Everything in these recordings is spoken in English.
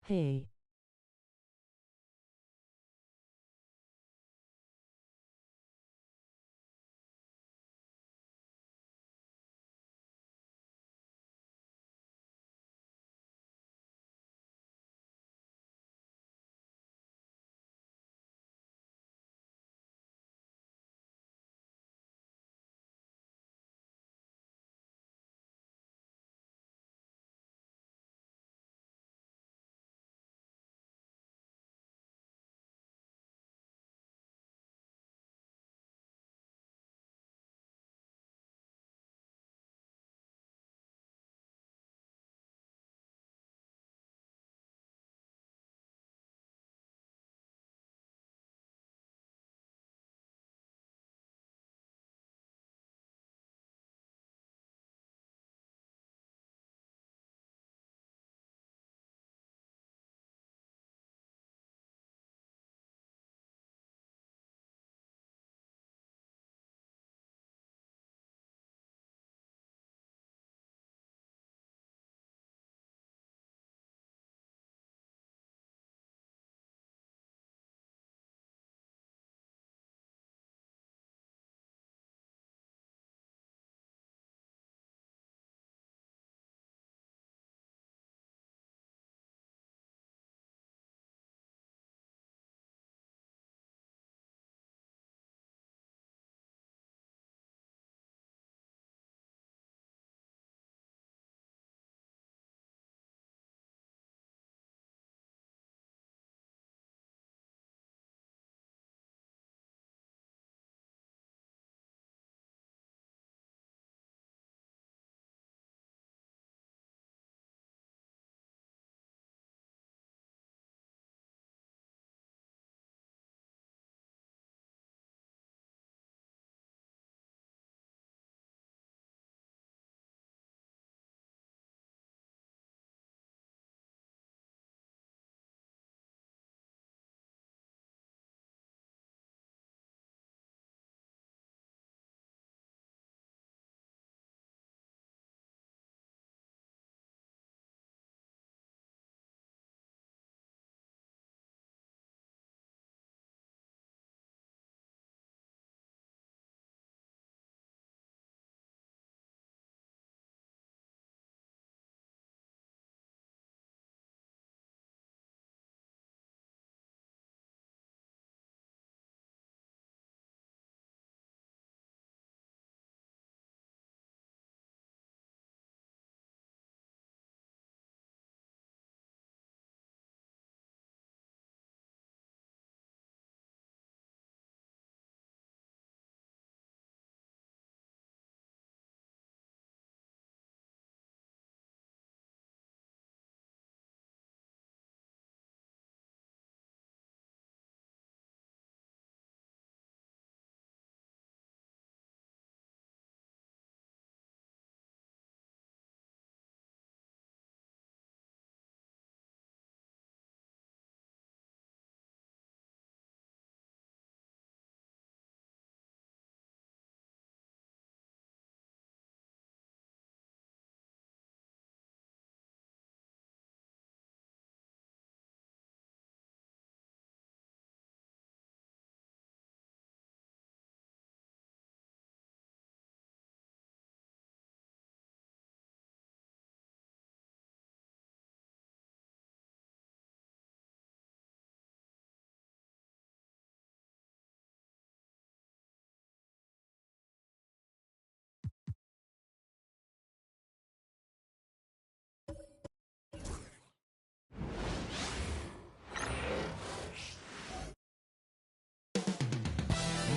Hey.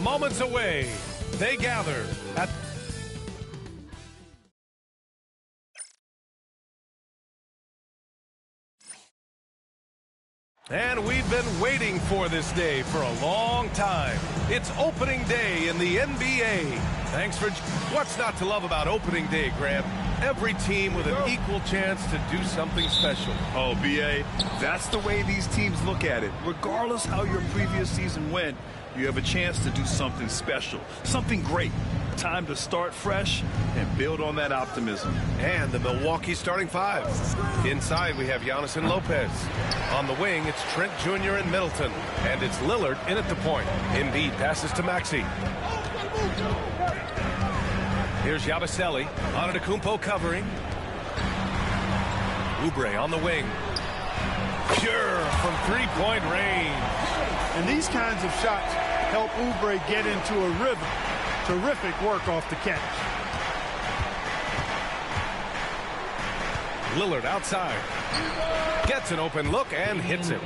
Moments away, they gather at and we've been waiting for this day for a long time. It's opening day in the NBA. Thanks for... What's not to love about opening day, Grant? Every team with an equal chance to do something special. Oh, B.A., that's the way these teams look at it. Regardless how your previous season went, you have a chance to do something special, something great. Time to start fresh and build on that optimism. And the Milwaukee starting five. Inside, we have Giannis and Lopez. On the wing, it's Trent Jr. and Middleton. And it's Lillard in at the point. Embiid passes to Maxey. Here's Yabusele. Antetokounmpo covering. Oubre on the wing. Pure from three-point range. And these kinds of shots help Oubre get into a rhythm. Terrific work off the catch. Lillard outside. Gets an open look and hits it.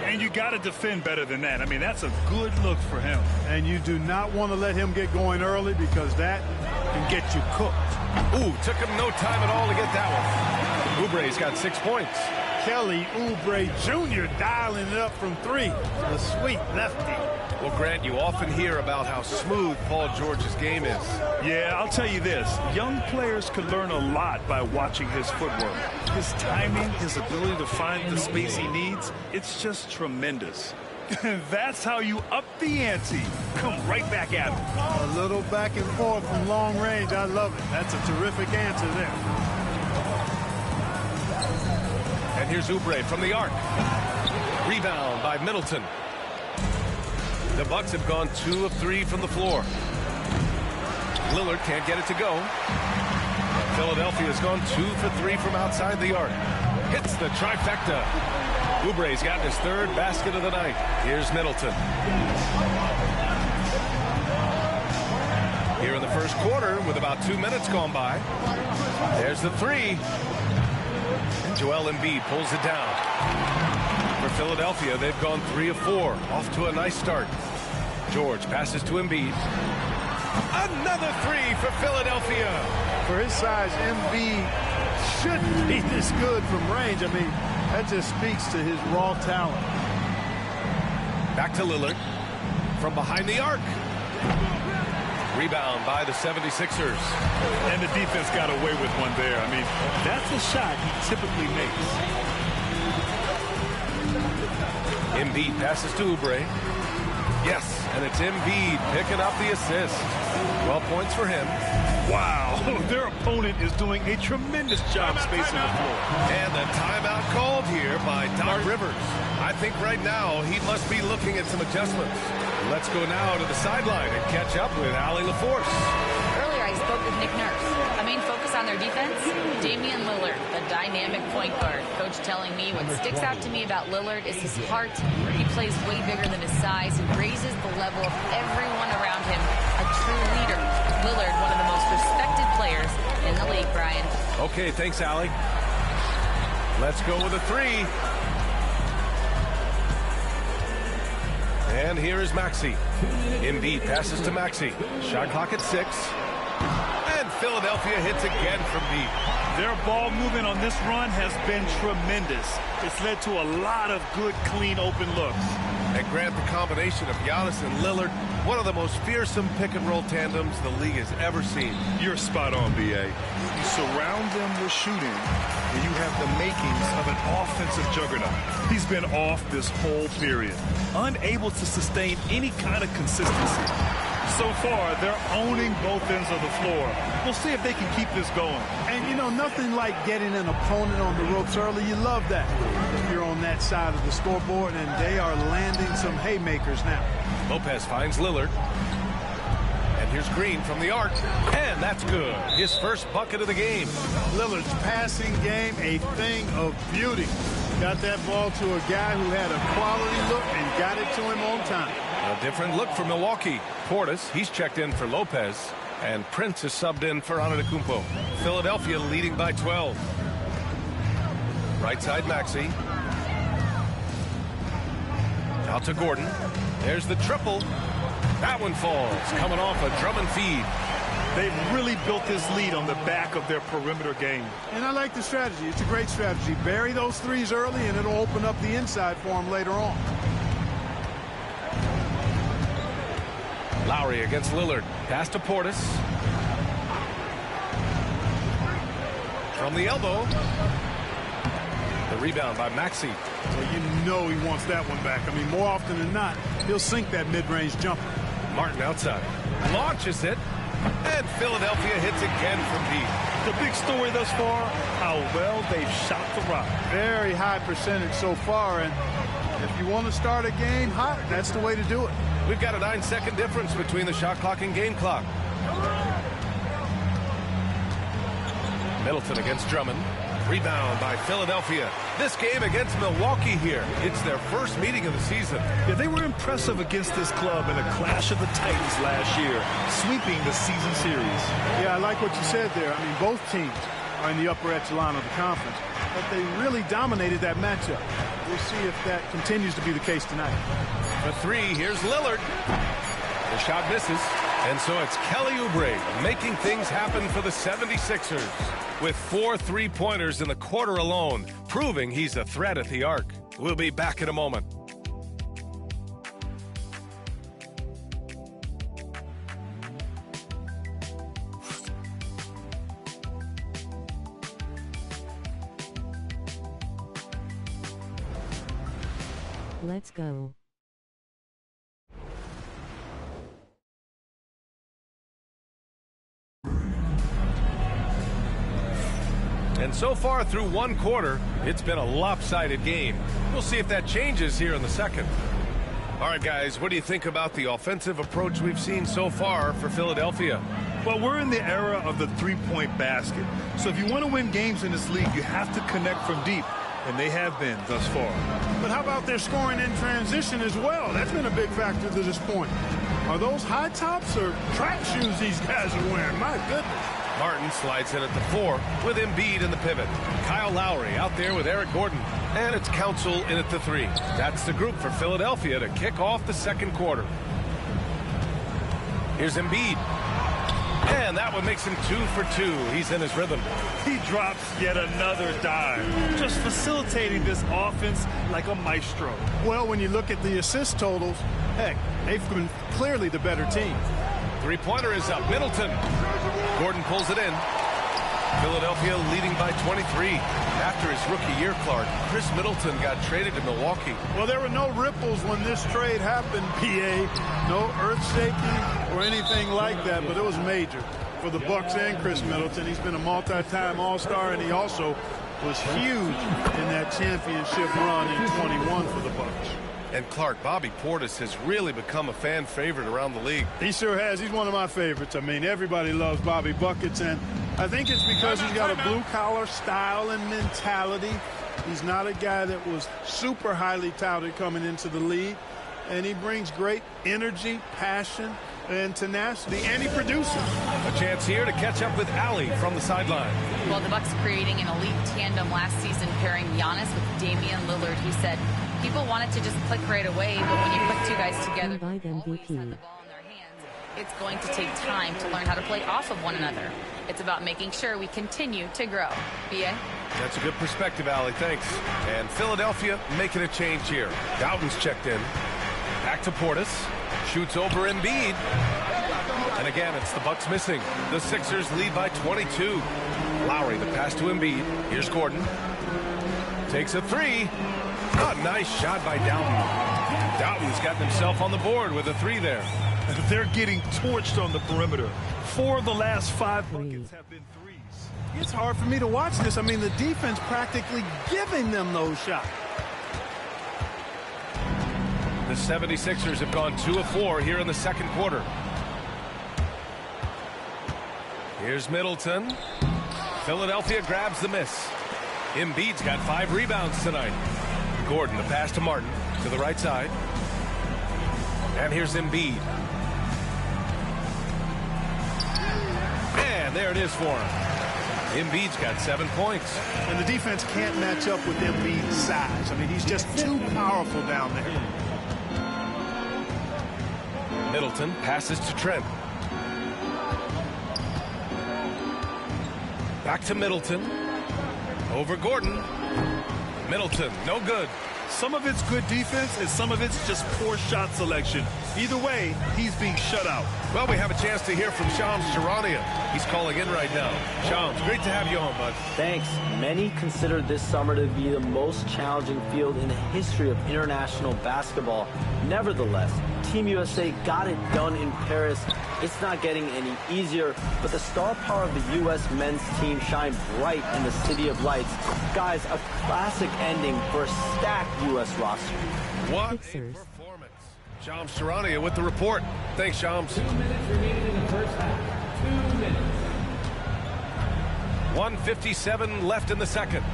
And you got to defend better than that. I mean, that's a good look for him. And you do not want to let him get going early because that can get you cooked. Ooh, took him no time at all to get that one. Oubre's got 6 points. Kelly Oubre Jr. dialing it up from three. The sweet lefty. Well, Grant, you often hear about how smooth Paul George's game is. Yeah, I'll tell you this. Young players can learn a lot by watching his footwork. His timing, his ability to find the space he needs, it's just tremendous. That's how you up the ante. Come right back at him. A little back and forth from long range. I love it. That's a terrific answer there. And here's Oubre from the arc. Rebound by Middleton. The Bucks have gone 2 of 3 from the floor. Lillard can't get it to go. Philadelphia has gone 2 for 3 from outside the arc. Hits the trifecta. Oubre's got his 3rd basket of the night. Here's Middleton. Here in the first quarter with about 2 minutes gone by. There's the 3. And Joel Embiid pulls it down. For Philadelphia, they've gone 3 of 4. Off to a nice start. George passes to Embiid. Another 3 for Philadelphia. For his size, Embiid shouldn't be this good from range. I mean, that just speaks to his raw talent. Back to Lillard. From behind the arc. Rebound by the 76ers. And the defense got away with one there. I mean, that's a shot he typically makes. Embiid passes to Oubre. Yes, and it's Embiid picking up the assist. 12 points for him. Wow, their opponent is doing a tremendous job spacing the floor. And the timeout called here by Doc Rivers. I think right now he must be looking at some adjustments. Let's go now to the sideline and catch up with Allie LaForce. Earlier I spoke with Nick Nurse. A main focus on their defense, Damian Lillard, the dynamic point guard. Coach telling me what sticks out to me about Lillard is his heart. He plays way bigger than his size and raises the level of everyone around him. A true leader. Lillard, one of the most respected players in the league, Brian. Okay, thanks, Allie. Let's go with a 3. And here is Maxey. Embiid passes to Maxey. Shot clock at 6. And Philadelphia hits again from deep. Their ball movement on this run has been tremendous. It's led to a lot of good, clean, open looks. And Grant, the combination of Giannis and Lillard, one of the most fearsome pick-and-roll tandems the league has ever seen. You're spot on, B.A. You surround them with shooting, and you have the makings of an offensive juggernaut. He's been off this whole period, unable to sustain any kind of consistency. So far, they're owning both ends of the floor. We'll see if they can keep this going. And, you know, nothing like getting an opponent on the ropes early. You love that. If you're on that side of the scoreboard, and they are landing some haymakers now. Lopez finds Lillard. And here's Green from the arc. And that's good. His first bucket of the game. Lillard's passing game, a thing of beauty. Got that ball to a guy who had a quality look and got it to him on time. A different look for Milwaukee. Portis, he's checked in for Lopez. And Prince is subbed in for Antetokounmpo. Philadelphia leading by 12. Right side Maxey. Out to Gordon. There's the triple. That one falls. Coming off a Drummond feed. They've really built this lead on the back of their perimeter game. And I like the strategy. It's a great strategy. Bury those threes early, and it'll open up the inside for them later on. Lowry against Lillard. Pass to Portis. From the elbow. The rebound by Maxey. Well, you know he wants that one back. I mean, more often than not, he'll sink that mid-range jumper. Martin outside. Launches it. And Philadelphia hits again from deep. The big story thus far, how well they've shot the rock. Very high percentage so far, and if you want to start a game hot, that's the way to do it. We've got a 9-second difference between the shot clock and game clock. Middleton against Drummond. Rebound by Philadelphia. This game against Milwaukee here. It's their first meeting of the season. Yeah, they were impressive against this club in a clash of the Titans last year, sweeping the season series. Yeah, I like what you said there. I mean, both teams are in the upper echelon of the conference, but they really dominated that matchup. We'll see if that continues to be the case tonight. For three, here's Lillard. The shot misses. And so it's Kelly Oubre making things happen for the 76ers with 4 3-pointers in the quarter alone, proving he's a threat at the arc. We'll be back in a moment. Let's go. And so far through one quarter, it's been a lopsided game. We'll see if that changes here in the second. All right, guys, what do you think about the offensive approach we've seen so far for Philadelphia? Well, we're in the era of the three-point basket. So if you want to win games in this league, you have to connect from deep. And they have been thus far. But how about their scoring in transition as well? That's been a big factor to this point. Are those high tops or track shoes these guys are wearing? My goodness. Martin slides in at the 4 with Embiid in the pivot. Kyle Lowry out there with Eric Gordon. And it's Council in at the 3. That's the group for Philadelphia to kick off the second quarter. Here's Embiid. And that one makes him 2 for 2. He's in his rhythm. He drops yet another dive, just facilitating this offense like a maestro. Well, when you look at the assist totals, heck, they've been clearly the better team. Three-pointer is up. Middleton. Gordon pulls it in. Philadelphia leading by 23. After his rookie year, Clark, Chris Middleton got traded to Milwaukee. Well, there were no ripples when this trade happened, PA. No earth-shaking or anything like that, but it was major for the Bucks and Chris Middleton. He's been a multi-time All-Star, and he also was huge in that championship run in 21 for the Bucks. And Clark, Bobby Portis has really become a fan favorite around the league. He sure has. He's one of my favorites. I mean, everybody loves Bobby Buckets, and I think it's because he's got a blue-collar style and mentality. He's not a guy that was super highly touted coming into the league, and he brings great energy, passion, and tenacity, and he produces. A chance here to catch up with Allie from the sideline. Well, the Bucks creating an elite tandem last season, pairing Giannis with Damian Lillard. He said people wanted to just click right away, but when you put two guys together, Invite who always MVP. have the ball in their hands, it's going to take time to learn how to play off of one another. It's about making sure we continue to grow. B.A.? That's a good perspective, Allie. Thanks. And Philadelphia making a change here. Doughton's checked in. Back to Portis. Shoots over Embiid. And again, it's the Bucks missing. The Sixers lead by 22. Lowry, the pass to Embiid. Here's Gordon. Takes a 3. Oh, nice shot by Doughton. Doughton's gotten himself on the board with a 3 there. They're getting torched on the perimeter. 4 of the last 5 buckets have been threes. It's hard for me to watch this. I mean, the defense practically giving them those shots. The 76ers have gone 2 of 4 here in the second quarter. Here's Middleton. Philadelphia grabs the miss. Embiid's got 5 rebounds tonight. Gordon, the pass to Martin to the right side. And here's Embiid. And there it is for him. Embiid's got 7 points. And the defense can't match up with Embiid's size. I mean, he's just too powerful down there. Middleton passes to Trent. Back to Middleton. Over Gordon. Middleton, no good. Some of it's good defense, and some of it's just poor shot selection. Either way, he's being shut out. Well, we have a chance to hear from Shams Charania. He's calling in right now. Shams, great to have you on, bud. Thanks. Many consider this summer to be the most challenging field in the history of international basketball. Nevertheless, Team USA got it done in Paris. It's not getting any easier, but the star power of the U.S. men's team shined bright in the City of Lights. Guys, a classic ending for a stacked U.S. roster. What a Sixers. performance. Shams Charania with the report. Thanks, Shams. 2 minutes remaining in the first half. 2 minutes. 1:57 left in the second.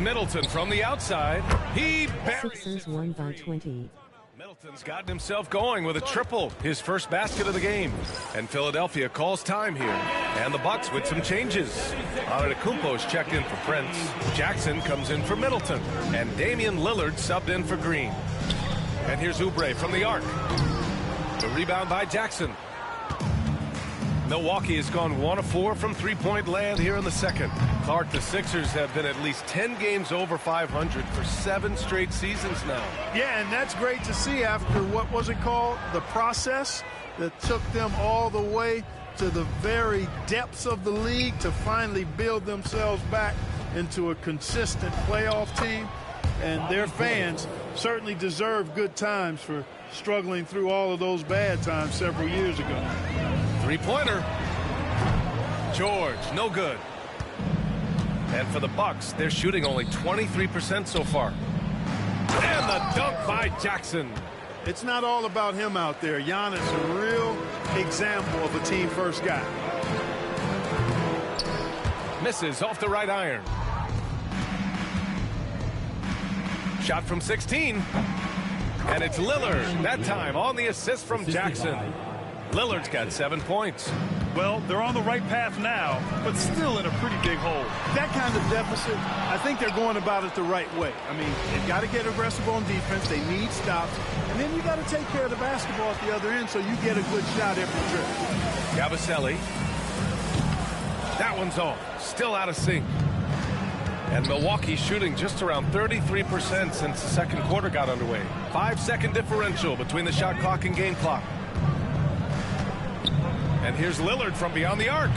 Middleton from the outside. He buries Sixers it. won by 20. Middleton's gotten himself going with a triple, his first basket of the game. And Philadelphia calls time here. And the Bucks with some changes. Antetokounmpo's checked in for Prince. Jackson comes in for Middleton. And Damian Lillard subbed in for Green. And here's Oubre from the arc. The rebound by Jackson. Milwaukee has gone 1 of 4 from three-point land here in the second. Clark, the Sixers have been at least 10 games over 500 for 7 straight seasons now. Yeah, and that's great to see after what was it called? The process that took them all the way to the very depths of the league to finally build themselves back into a consistent playoff team. And their fans certainly deserve good times for struggling through all of those bad times several years ago. Three-pointer. George, no good. And for the Bucks, they're shooting only 23% so far. And the dunk by Jackson. It's not all about him out there. Giannis is a real example of a team-first guy. Misses off the right iron. Shot from 16. And it's Lillard, that time on the assist from Jackson. Lillard's got 7 points. Well, they're on the right path now, but still in a pretty big hole. That kind of deficit, I think they're going about it the right way. I mean, they've got to get aggressive on defense. They need stops. And then you got to take care of the basketball at the other end so you get a good shot every trip. Gabaselli. That one's off. Still out of sync. And Milwaukee shooting just around 33% since the second quarter got underway. 5-second differential between the shot clock and game clock. And here's Lillard from beyond the arc.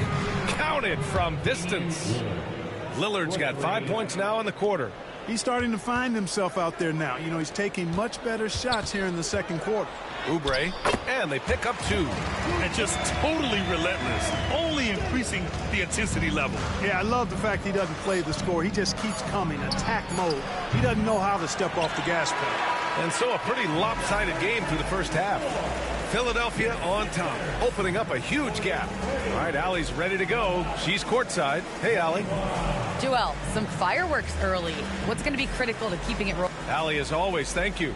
Counted from distance. Lillard's got 5 points now in the quarter. He's starting to find himself out there now. You know, he's taking much better shots here in the second quarter. Oubre, and they pick up 2. And just totally relentless, only increasing the intensity level. Yeah, I love the fact he doesn't play the score. He just keeps coming, attack mode. He doesn't know how to step off the gas pedal. And so a pretty lopsided game through the first half. Philadelphia on top, opening up a huge gap. All right, Allie's ready to go. She's courtside. Hey, Allie. Joel, some fireworks early. What's going to be critical to keeping it rolling? Allie, as always, thank you.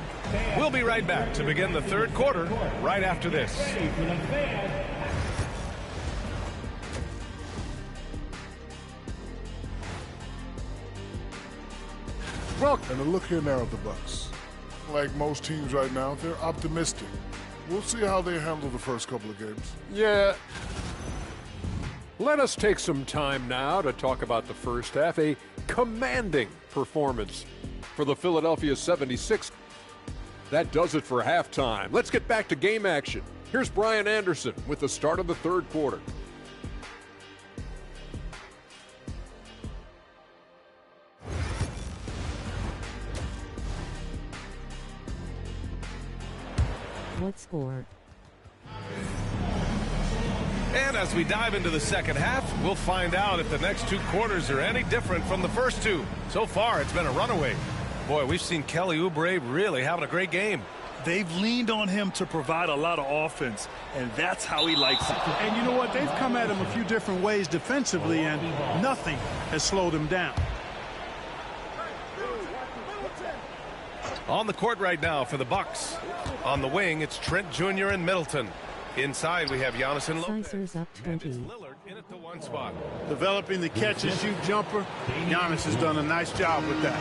We'll be right back to begin the third quarter right after this. And a look here now at the Bucks. Like most teams right now, they're optimistic. We'll see how they handle the first couple of games. Yeah. Let us take some time now to talk about the first half. A commanding performance for the Philadelphia 76ers. That does it for halftime. Let's get back to game action. Here's Brian Anderson with the start of the third quarter. What score? And as we dive into the second half, we'll find out if the next 2 quarters are any different from the first 2. So far, it's been a runaway. Boy, we've seen Kelly Oubre really having a great game. They've leaned on him to provide a lot of offense, and that's how he likes it. And you know what? They've come at him a few different ways defensively, and nothing has slowed him down. On the court right now for the Bucks. On the wing, it's Trent Jr. and Middleton. Inside, we have Giannis and Lopez. Sixers up 20. Lillard in at the 1 spot. Developing the catch-and-shoot jumper, Giannis has done a nice job with that.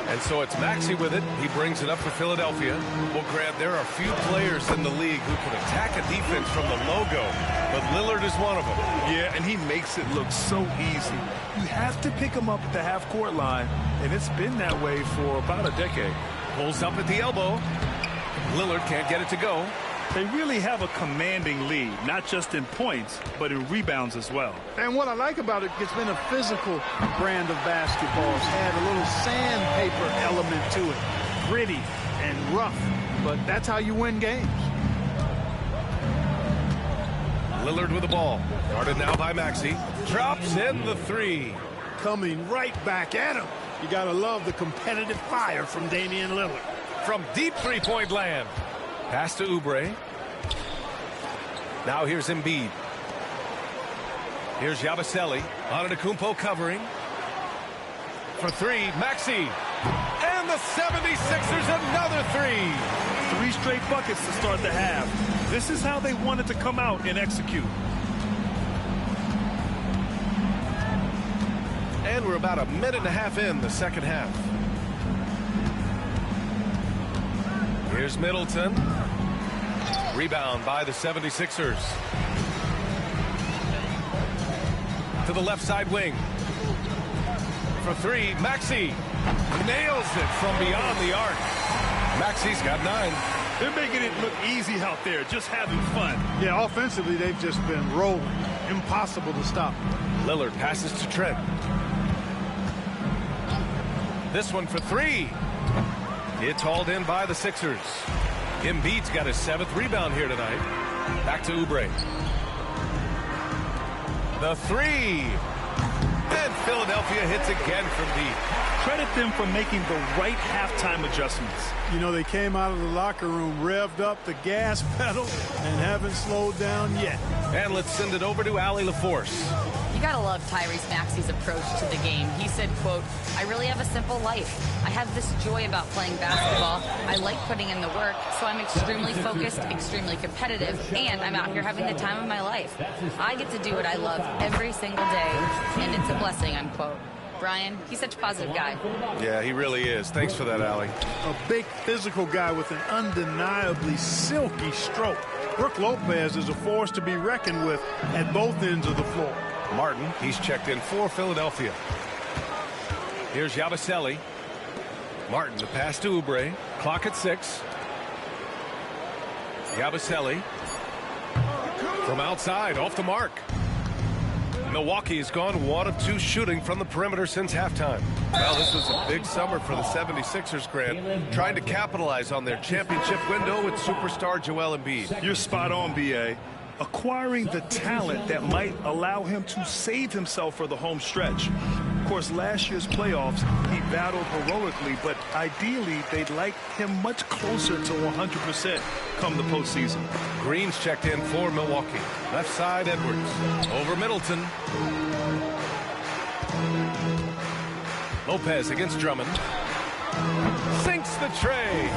And so it's Maxey with it. He brings it up for Philadelphia. Well, Grant, there are few players in the league who can attack a defense from the logo but Lillard is one of them. Yeah, and he makes it look so easy. You have to pick him up at the half-court line, and it's been that way for about a decade. Pulls up at the elbow. Lillard can't get it to go. They really have a commanding lead, not just in points, but in rebounds as well. And what I like about it, it's been a physical brand of basketball. It's had a little sandpaper element to it. Gritty and rough, but that's how you win games. Lillard with the ball. Guarded now by Maxey. Drops in the three. Coming right back at him. You got to love the competitive fire from Damian Lillard. From deep three-point land. Pass to Oubre. Now here's Embiid. Here's Yabusele. Antetokounmpo covering. For three, Maxey. And the 76ers another three. 3 straight buckets to start the half. This is how they wanted to come out and execute. And we're about a minute and a half in the second half. Here's Middleton. Rebound by the 76ers. To the left side wing. For three, Maxey. Nails it from beyond the arc. Maxey's got 9. They're making it look easy out there, just having fun. Yeah, offensively, they've just been rolling. Impossible to stop. Lillard passes to Trent. This one for three. It's hauled in by the Sixers. Embiid's got his 7th rebound here tonight. Back to Oubre. The three. And Philadelphia hits again from deep. Credit them for making the right halftime adjustments. You know, they came out of the locker room, revved up the gas pedal, and haven't slowed down yet. And let's send it over to Allie LaForce. You gotta love Tyrese Maxey's approach to the game. He said, quote, "I really have a simple life. I have this joy about playing basketball. I like putting in the work, so I'm extremely focused, extremely competitive, and I'm out here having the time of my life. I get to do what I love every single day, and it's a blessing," unquote. Brian, he's such a positive guy. Yeah, he really is. Thanks for that, Allie. A big physical guy with an undeniably silky stroke. Brook Lopez is a force to be reckoned with at both ends of the floor. Martin, he's checked in for Philadelphia. Here's Yabusele. Martin, the pass to Oubre. Clock at 6. Yabusele. From outside, off the mark. Milwaukee has gone 1 of 2 shooting from the perimeter since halftime. Well, this was a big summer for the 76ers, Grant, trying to capitalize on their championship window with superstar Joel Embiid. You're spot on, B.A. Acquiring the talent that might allow him to save himself for the home stretch. Of course, last year's playoffs, he battled heroically, but ideally, they'd like him much closer to 100% come the postseason. Green's checked in for Milwaukee. Left side, Edwards. Over Middleton. Lopez against Drummond. Sinks the tray.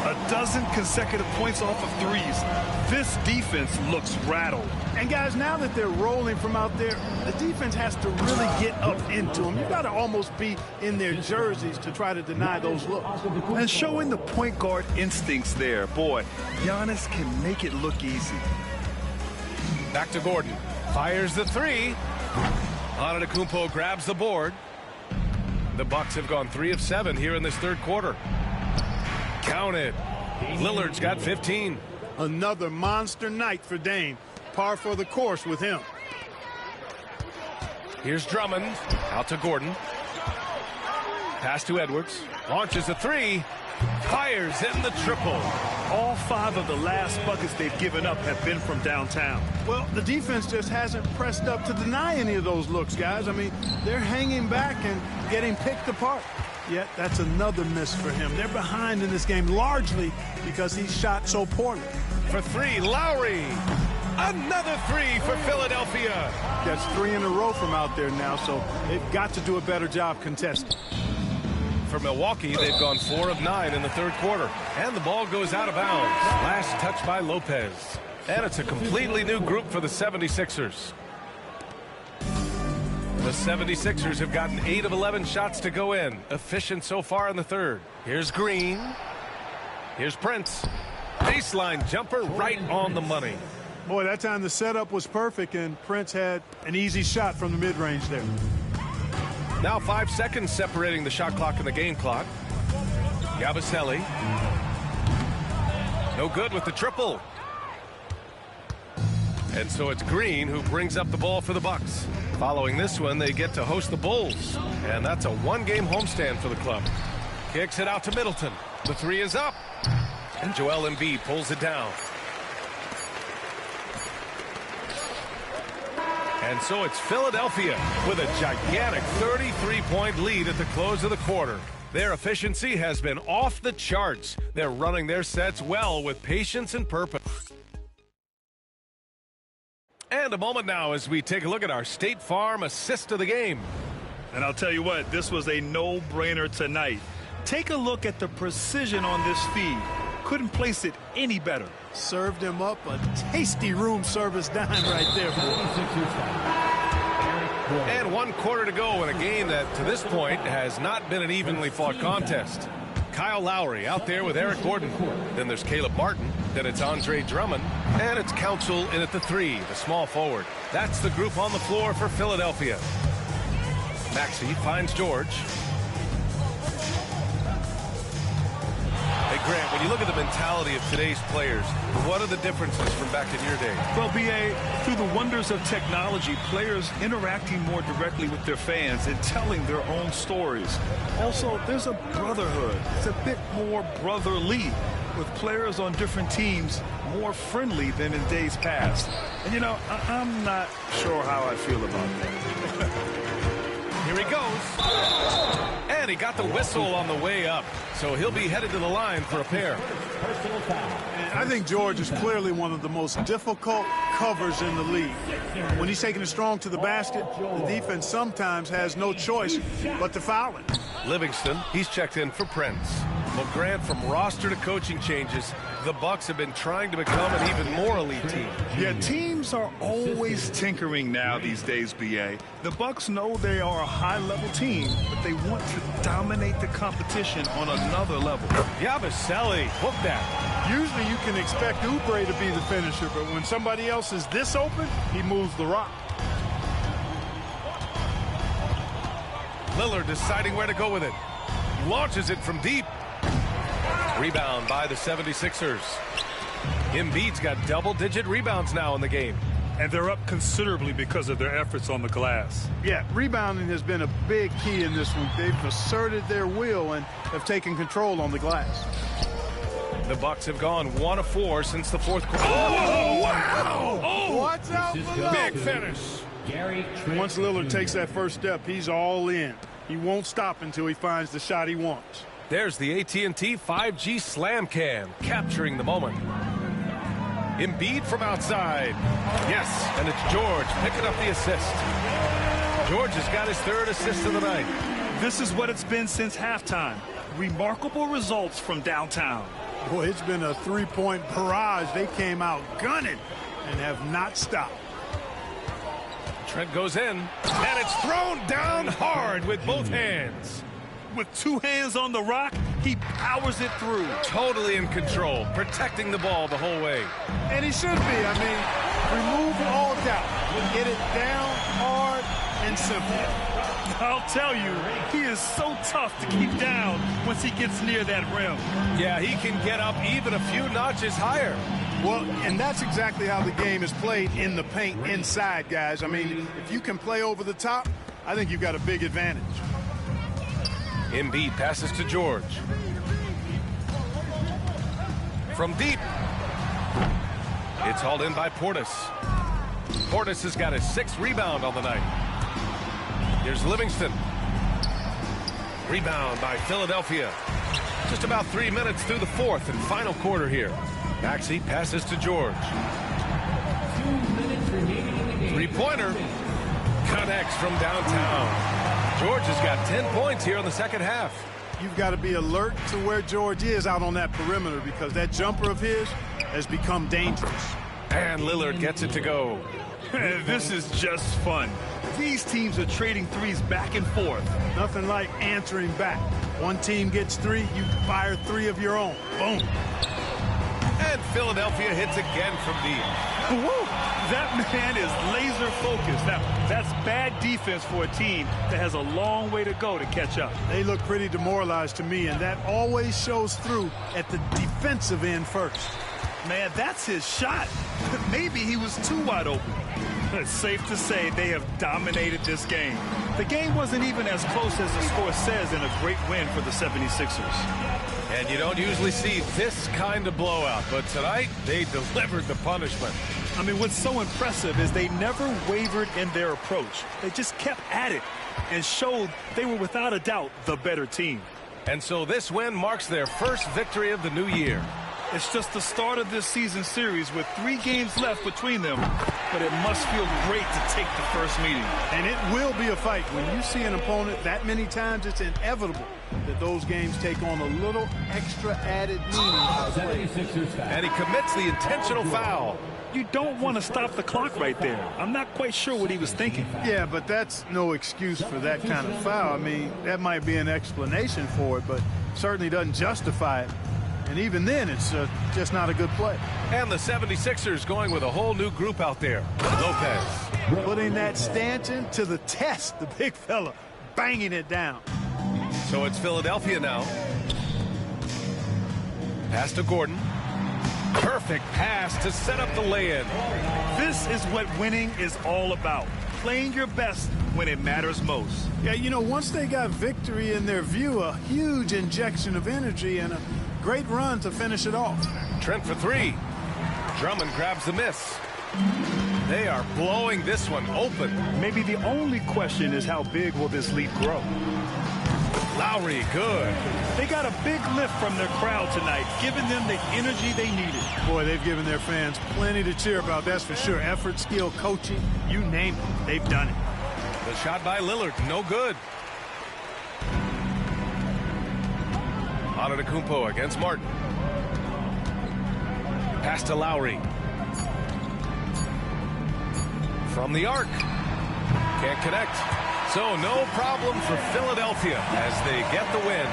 A dozen consecutive points off of threes. This defense looks rattled. And guys, now that they're rolling from out there, the defense has to really get up into them. You got to almost be in their jerseys to try to deny those looks. And showing the point guard instincts there. Boy, Giannis can make it look easy. Back to Gordon. Fires the three. Antetokounmpo grabs the board. The Bucks have gone 3 of 7 here in this third quarter. Count it. Lillard's got 15. Another monster night for Dame. Par for the course with him. Here's Drummond. Out to Gordon. Pass to Edwards. Launches a three. Fires in the triple. All 5 of the last buckets they've given up have been from downtown. Well, the defense just hasn't pressed up to deny any of those looks, guys. I mean, they're hanging back and getting picked apart. Yet that's another miss for him. They're behind in this game largely because he shot so poorly. For three, Lowry. Another three for Philadelphia. That's 3 in a row from out there now, so they've got to do a better job contesting. For Milwaukee, they've gone 4 of 9 in the third quarter. And the ball goes out of bounds. Last touch by Lopez. And it's a completely new group for the 76ers. The 76ers have gotten 8 of 11 shots to go in. Efficient so far in the third. Here's Green. Here's Prince. Baseline jumper right on the money. Boy, that time the setup was perfect, and Prince had an easy shot from the mid-range there. Now 5 seconds separating the shot clock and the game clock. Yabusele. No good with the triple. And so it's Green who brings up the ball for the Bucks. Following this one, they get to host the Bulls. And that's a one-game homestand for the club. Kicks it out to Middleton. The three is up. And Joel Embiid pulls it down. And so it's Philadelphia with a gigantic 33-point lead at the close of the quarter. Their efficiency has been off the charts. They're running their sets well with patience and purpose. And a moment now as we take a look at our State Farm assist of the game. And I'll tell you what, this was a no-brainer tonight. Take a look at the precision on this feed. Couldn't place it any better. Served him up a tasty room service dime right there. And 1 quarter to go in a game that to this point has not been an evenly fought contest. Kyle Lowry out there with Eric Gordon. Then there's Caleb Martin. Then it's Andre Drummond. And it's Council in at the 3, the small forward. That's the group on the floor for Philadelphia. Maxey finds George. Hey, Grant, when you look at the mentality of today's players, what are the differences from back in your day? Well, B.A., through the wonders of technology, players interacting more directly with their fans and telling their own stories. Also, there's a brotherhood. It's a bit more brotherly, with players on different teams more friendly than in days past. And, you know, I'm not sure how I feel about that. Here he goes. And he got the whistle on the way up. So he'll be headed to the line for a pair. I think George is clearly one of the most difficult covers in the league. When he's taking it strong to the basket, the defense sometimes has no choice but to foul it. Livingston, he's checked in for Prince. Well, Grant, from roster to coaching changes, the Bucks have been trying to become an even more elite team. Yeah, teams are always tinkering now these days, B.A. The Bucks know they are a high-level team, but they want to dominate the competition on another level. Yabusele, hook that. Usually you can expect Oubre to be the finisher, but when somebody else is this open, he moves the rock. Lillard deciding where to go with it. Launches it from deep. Rebound by the 76ers. Embiid's got double-digit rebounds now in the game. And they're up considerably because of their efforts on the glass. Yeah, rebounding has been a big key in this week. They've asserted their will and have taken control on the glass. The Bucks have gone 1 of 4 since the fourth quarter. Oh, wow! Oh, watch out below. Big finish. Once Lillard takes that first step, he's all in. He won't stop until he finds the shot he wants. There's the AT&T 5G Slam Cam, capturing the moment. Embiid from outside. Yes, and it's George picking up the assist. George has got his 3rd assist of the night. This is what it's been since halftime. Remarkable results from downtown. Boy, it's been a three-point barrage. They came out gunning and have not stopped. Trent goes in, and it's thrown down hard with both hands. With 2 hands on the rock, he powers it through. Totally in control, protecting the ball the whole way. And he should be. I mean, remove all doubt. Get it down hard and simple. I'll tell you, he is so tough to keep down once he gets near that rim. Yeah, he can get up even a few notches higher. Well, and that's exactly how the game is played in the paint inside, guys. I mean, if you can play over the top, I think you've got a big advantage. Embiid passes to George. From deep. It's hauled in by Portis. Portis has got his 6th rebound on the night. Here's Livingston. Rebound by Philadelphia. Just about 3 minutes through the 4th and final quarter here. Maxey passes to George. 3-pointer. Connects from downtown. George has got 10 points here in the second half. You've got to be alert to where George is out on that perimeter because that jumper of his has become dangerous. And Lillard gets it to go. This is just fun. These teams are trading threes back and forth. Nothing like answering back. One team gets 3, you fire 3 of your own. Boom. And Philadelphia hits again from deep. Woo! That man is laser focused. Now, that's bad defense for a team that has a long way to go to catch up. They look pretty demoralized to me, and that always shows through at the defensive end first. Man, that's his shot. Maybe he was too wide open. It's safe to say they have dominated this game. The game wasn't even as close as the score says in a great win for the 76ers. And you don't usually see this kind of blowout, but tonight they delivered the punishment. I mean, what's so impressive is they never wavered in their approach. They just kept at it and showed they were without a doubt the better team. And so this win marks their first victory of the new year. It's just the start of this season series with 3 games left between them, but it must feel great to take the first meeting. And it will be a fight. When you see an opponent that many times, it's inevitable that those games take on a little extra added meaning. And he commits the intentional foul. You don't want to stop the clock right there. I'm not quite sure what he was thinking. Yeah, but that's no excuse for that kind of foul. I mean, that might be an explanation for it, but certainly doesn't justify it. And even then, it's just not a good play. And the 76ers going with a whole new group out there. Lopez. Putting that stanchion to the test, the big fella, banging it down. So it's Philadelphia now. Pass to Gordon. Perfect pass to set up the lay-in. This is what winning is all about. Playing your best when it matters most. Yeah, you know, once they got victory in their view, a huge injection of energy and a great run to finish it off. Trent for 3. Drummond grabs the miss. They are blowing this one open. Maybe the only question is how big will this lead grow? Lowry, good. They got a big lift from their crowd tonight, giving them the energy they needed. Boy, they've given their fans plenty to cheer about, that's for sure. Effort, skill, coaching, you name it, they've done it. The shot by Lillard, no good. Antetokounmpo against Martin. Pass to Lowry. From the arc. Can't connect. So no problem for Philadelphia as they get the win.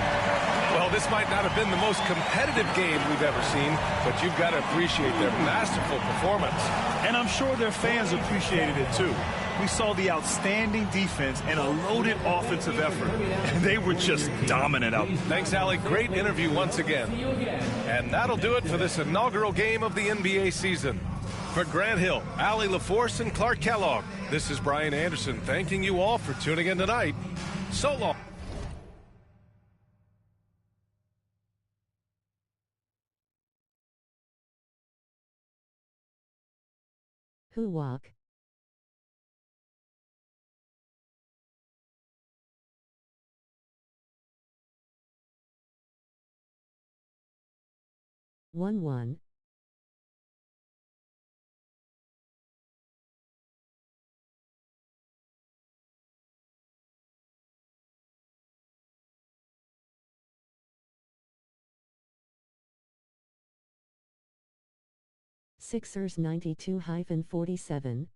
Well, this might not have been the most competitive game we've ever seen, but you've got to appreciate their masterful performance. And I'm sure their fans appreciated it too. We saw the outstanding defense and a loaded offensive effort. And they were just dominant out there. Thanks, Allie. Great interview once again. And that'll do it for this inaugural game of the NBA season. For Grant Hill, Allie LaForce, and Clark Kellogg, this is Brian Anderson thanking you all for tuning in tonight. So long. Who walk? One. Sixers 92-47